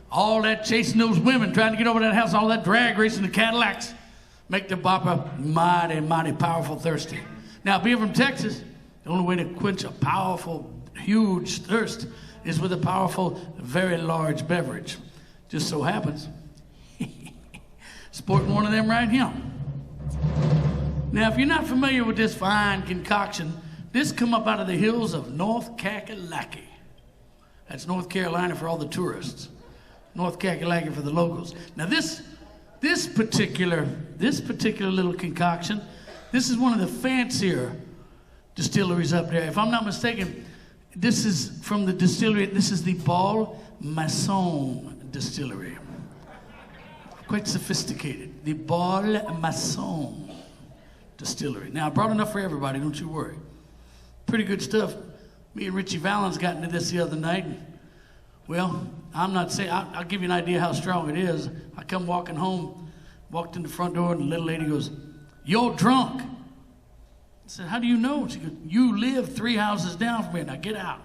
All that chasing those women, trying to get over that house, all that drag racing the Cadillacs, make the bopper mighty, mighty powerful thirsty. Now, being from Texas, the only way to quench a powerful, huge thirst is with a powerful, very large beverage. Just so happens, sporting one of them right here. Now, if you're not familiar with this fine concoction, this come up out of the hills of North Kakalaki. That's North Carolina for all the tourists. North Kakalaki for the locals. Now this particular little concoction, this is one of the fancier distilleries up there. If I'm not mistaken, this is from the distillery. This is the Bal Mason distillery. Quite sophisticated. The Bal Mason distillery. Now I brought enough for everybody, don't you worry. Pretty good stuff. Me and Richie Valens got into this the other night. Well, I'm not saying, I'll give you an idea how strong it is. I come walking home, walked in the front door, and the little lady goes, "You're drunk." I said, "How do you know?" She goes, "You live 3 houses down from me. Now get out."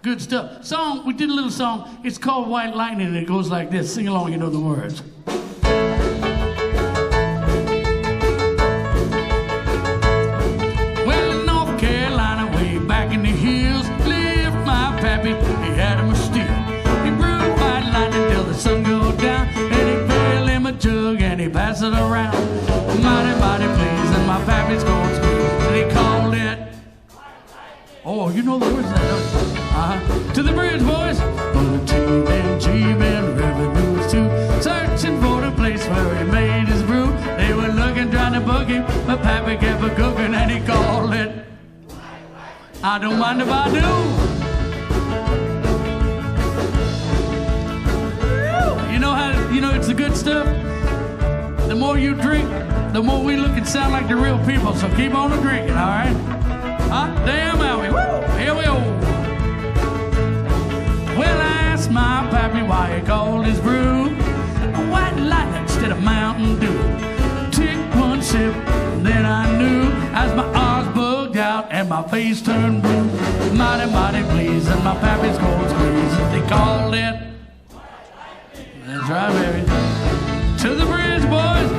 Good stuff. Song, we did a little song. It's called White Lightning, and it goes like this. Sing along, you know the words. Well, in North Carolina, way back in the hills, lived my pappy. He had him a steer. He brewed white lightning till the sun go down, and he filled him a jug and he passed it around. Mighty, mighty pleased, and my pappy's going squeeze, and he called it. Oh, you know the words of that, don't you? To the bridge, boys. Oh, G-men, G-men, revenues too, searching for the place where he made his brew. They were looking, trying to bug him, but pappy kept a cooking, and he called it. I don't mind if I do. You know it's the good stuff. The more you drink, the more we look and sound like the real people. So keep on drinking, all right? Hot damn, Allie. Woo! Here we go. Well, I asked my pappy why he called his brew a white lightning instead of Mountain Dew. Took one sip, and then I knew as my eyes bugged out and my face turned blue. Mighty, mighty pleased, and my pappy's going squeeze. They called it. That's right, baby. To the bridge, boys.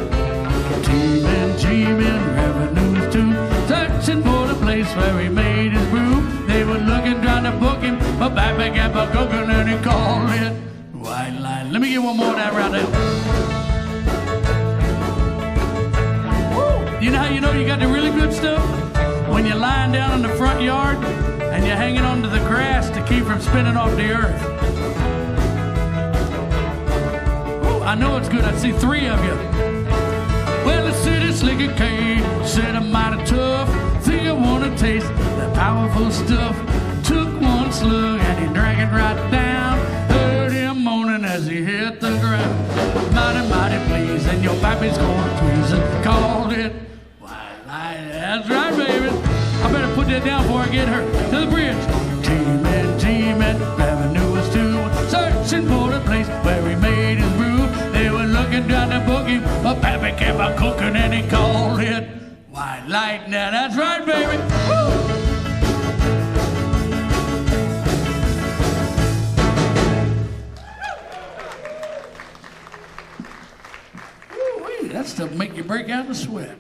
T-men, G-men, revenues too, searching for the place where he made his brew. They were looking, trying to book him, but pappy kept a cooking, and he called it white lightning. Let me get one more of that right there. Woo! You know how you know you got the really good stuff? When you're lying down in the front yard and you're hanging onto the grass to keep from spinning off the earth. I know it's good. I see 3 of you. Well, the city slicker came, said I'm mighty tough. Think I want to taste that powerful stuff. Took one slug and he drank it right down. Heard him moaning as he hit the ground. Mighty, mighty pleased, and your pappy's going to tweeze and called it white lightning. That's right, baby. I better put that down before I get hurt. To the bridge. G-men, G-men, revenues too, searching for the place where he made his brew. They were looking, trying to book him, but pappy kept a cooking, and he called it white lightning. That's right, baby. Woo! Woo-wee, that stuff make you break out in a sweat.